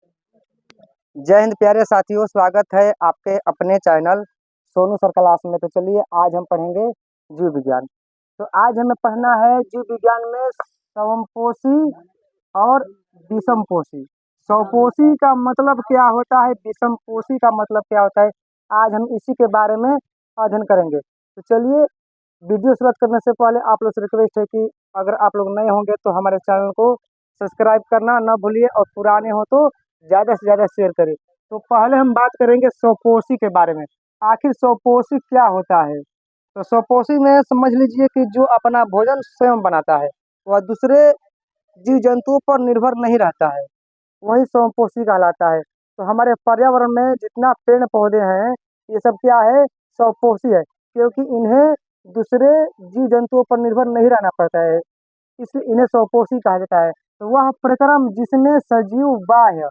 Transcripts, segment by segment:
जय हिंद प्यारे साथियों, स्वागत है आपके अपने चैनल सोनू सर क्लास में। तो चलिए आज हम पढ़ेंगे जीव विज्ञान। तो आज हमें पढ़ना है जीव विज्ञान में स्वयंपोषी और विषमपोषी। स्वपोषी का मतलब क्या होता है, विषमपोषी का मतलब क्या होता है, आज हम इसी के बारे में अध्ययन करेंगे। तो चलिए वीडियो शुरुआत करने से पहले आप लोग से रिक्वेस्ट है कि अगर आप लोग नए होंगे तो हमारे चैनल को सब्सक्राइब करना ना भूलिए और पुराने हो तो ज़्यादा से ज़्यादा शेयर करें। तो पहले हम बात करेंगे स्वपोषी के बारे में। आखिर स्वपोषी क्या होता है? तो स्वपोषी में समझ लीजिए कि जो अपना भोजन स्वयं बनाता है, वह दूसरे जीव जंतुओं पर निर्भर नहीं रहता है, वही स्वपोषी कहलाता है। तो हमारे पर्यावरण में जितना पेड़ पौधे हैं, ये सब क्या है, स्वपोषी है, क्योंकि इन्हें दूसरे जीव जंतुओं पर निर्भर नहीं रहना पड़ता है, इसलिए इन्हें स्वपोषी कहा जाता है। तो वह प्रक्रम जिसमें सजीव बाह्य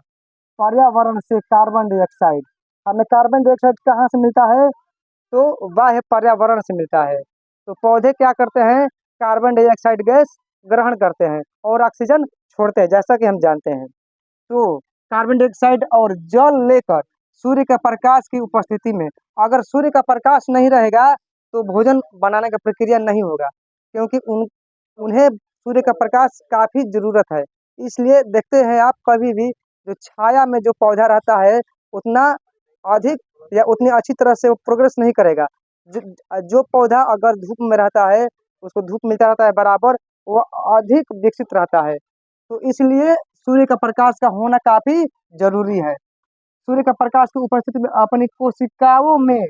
पर्यावरण से कार्बन डाइऑक्साइड, हमें कार्बन डाइऑक्साइड कहाँ से मिलता है, तो बाह्य पर्यावरण से मिलता है। तो पौधे क्या करते हैं, कार्बन डाइऑक्साइड गैस ग्रहण करते हैं और ऑक्सीजन छोड़ते हैं, जैसा कि हम जानते हैं। तो कार्बन डाइऑक्साइड और जल लेकर सूर्य के प्रकाश की उपस्थिति में, अगर सूर्य का प्रकाश नहीं रहेगा तो भोजन बनाने का प्रक्रिया नहीं होगा, क्योंकि उन्हें सूर्य का प्रकाश काफ़ी ज़रूरत है। इसलिए देखते हैं आप कभी भी जो छाया में जो पौधा रहता है, उतना अधिक या उतनी अच्छी तरह से वो प्रोग्रेस नहीं करेगा। जो जो पौधा अगर धूप में रहता है, उसको धूप मिलता रहता है बराबर, वो अधिक विकसित रहता है। तो इसलिए सूर्य का प्रकाश का होना काफ़ी ज़रूरी है। सूर्य का प्रकाश की उपस्थिति में अपनी कोशिकाओं में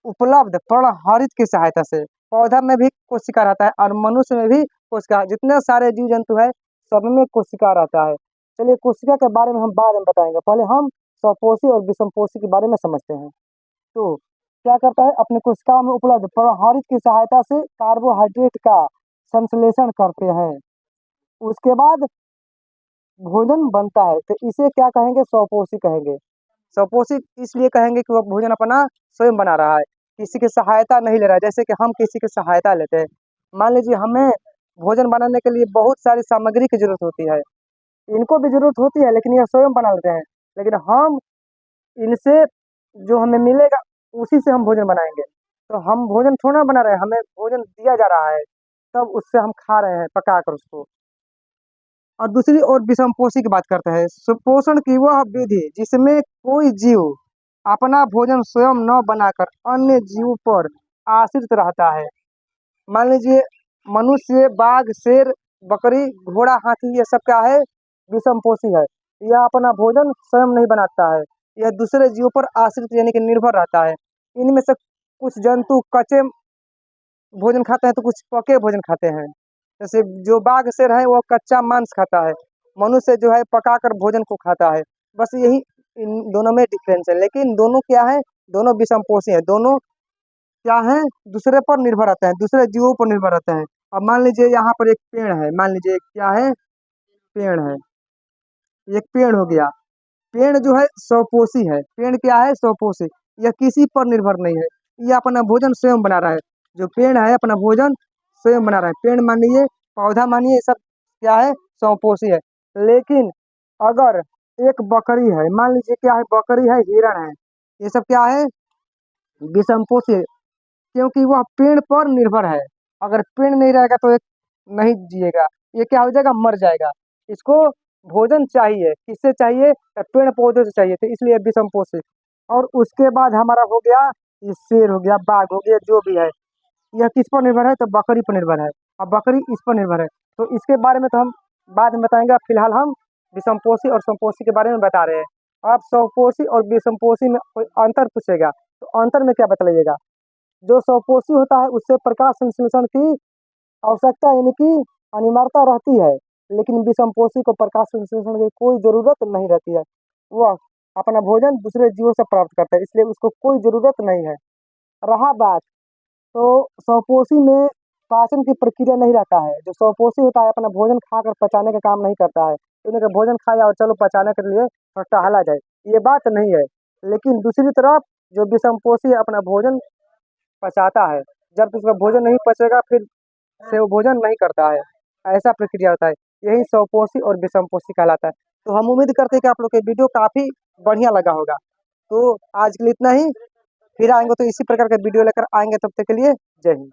उपलब्ध पर्णहरित की सहायता से, पौधा में भी कोशिका रहता है और मनुष्य में भी कोशिका, जितने सारे जीव जंतु है सब में कोशिका रहता है। चलिए कोशिका के बारे में हम बाद में बताएंगे, पहले हम स्वपोषी और विषमपोषी के बारे में समझते हैं। तो क्या करता है, अपने कोशिकाओं में उपलब्ध पर्णहरित की सहायता से कार्बोहाइड्रेट का संश्लेषण करते हैं, उसके बाद भोजन बनता है। तो इसे क्या कहेंगे, स्वपोषी कहेंगे। स्वपोषी इसलिए कहेंगे कि वह भोजन अपना स्वयं बना रहा है, किसी की सहायता नहीं ले रहा है। जैसे कि हम किसी की सहायता लेते हैं, मान लीजिए हमें भोजन बनाने के लिए बहुत सारी सामग्री की जरूरत होती है, इनको भी जरूरत होती है, लेकिन ये स्वयं बना लेते हैं। लेकिन हम इनसे जो हमें मिलेगा उसी से हम भोजन बनाएंगे। तो हम भोजन थोड़ा ना बना रहे हैं, हमें भोजन दिया जा रहा है, तब उससे हम खा रहे हैं पका कर उसको। और दूसरी ओर विषमपोषी की बात करते हैं। सुपोषण की वह विधि जिसमें कोई जीव अपना भोजन स्वयं न बनाकर अन्य जीव पर आश्रित रहता है। मान लीजिए मनुष्य, बाघ, शेर, बकरी, घोड़ा, हाथी, ये सब क्या है, विषमपोषी है। यह अपना भोजन स्वयं नहीं बनाता है, यह दूसरे जीवों पर आश्रित यानी कि निर्भर रहता है। इनमें से कुछ जंतु कच्चे भोजन खाते हैं तो कुछ पके भोजन खाते हैं। जैसे जो बाघ शेर है वो कच्चा मांस खाता है, मनुष्य जो है पकाकर भोजन को खाता है। बस यही इन दोनों में डिफरेंस है, लेकिन दोनों क्या है, दोनों विषमपोषी है। दोनों क्या है, दूसरे पर निर्भर रहते हैं, दूसरे जीवों पर निर्भर रहते हैं। अब मान लीजिए यहाँ पर एक पेड़ है, मान लीजिए क्या है, पेड़ है, एक पेड़ हो गया। पेड़ जो है स्वपोषी है, पेड़ क्या है, स्वपोषी। यह किसी पर निर्भर नहीं है, यह अपना भोजन स्वयं बना रहा है। जो पेड़ है अपना भोजन स्वयं बना रहा है, पेड़ मानिए, पौधा मानिए, ये सब क्या है, स्वपोषी है। लेकिन अगर एक बकरी है, मान लीजिए क्या है, बकरी है, हिरण है, ये सब क्या है, विषमपोषी है, क्योंकि वह पेड़ पर निर्भर है। अगर पेड़ नहीं रहेगा तो एक नहीं जिएगा, ये क्या हो जाएगा, मर जाएगा। इसको भोजन चाहिए, किससे चाहिए, पेड़ पौधे से चाहिए, तो इसलिए विषमपोषी। और उसके बाद हमारा हो गया, ये शेर हो गया, बाघ हो गया, जो भी है, यह किस पर निर्भर है, तो बकरी पर निर्भर है। अब बकरी इस पर निर्भर है, तो इसके बारे में तो हम बाद में बताएंगे। फिलहाल हम विषमपोषी और समपोषी के बारे में बता रहे हैं। आप स्वपोषी और विषमपोषी में कोई अंतर पूछेगा तो अंतर में क्या बतलाइएगा। जो स्वपोषी होता है उससे प्रकाश संश्लेषण की आवश्यकता यानी कि अनिवार्यता रहती है, लेकिन विषमपोषी को प्रकाश संश्लेषण की कोई जरूरत नहीं रहती है। वह अपना भोजन दूसरे जीवों से प्राप्त करता है, इसलिए उसको कोई जरूरत नहीं है। रहा बात, तो स्वपोषी में पाचन की प्रक्रिया नहीं रहता है। जो स्वपोषी होता है अपना भोजन खाकर पचाने का काम नहीं करता है, इन्हें का भोजन खाया और चलो पचाने के लिए थोड़ा टहला जाए, ये बात नहीं है। लेकिन दूसरी तरफ जो विषमपोषी है अपना भोजन पचाता है, जब तक उसका भोजन नहीं पचेगा फिर से वो भोजन नहीं करता है, ऐसा प्रक्रिया होता है। यही स्वपोषी और विषमपोषी कहलाता है। तो हम उम्मीद करते हैं कि आप लोग के वीडियो काफ़ी बढ़िया लगा होगा। तो आज के लिए इतना ही, फिर आएँगे तो इसी प्रकार का वीडियो लेकर आएँगे, तब तक के लिए जय हिंद।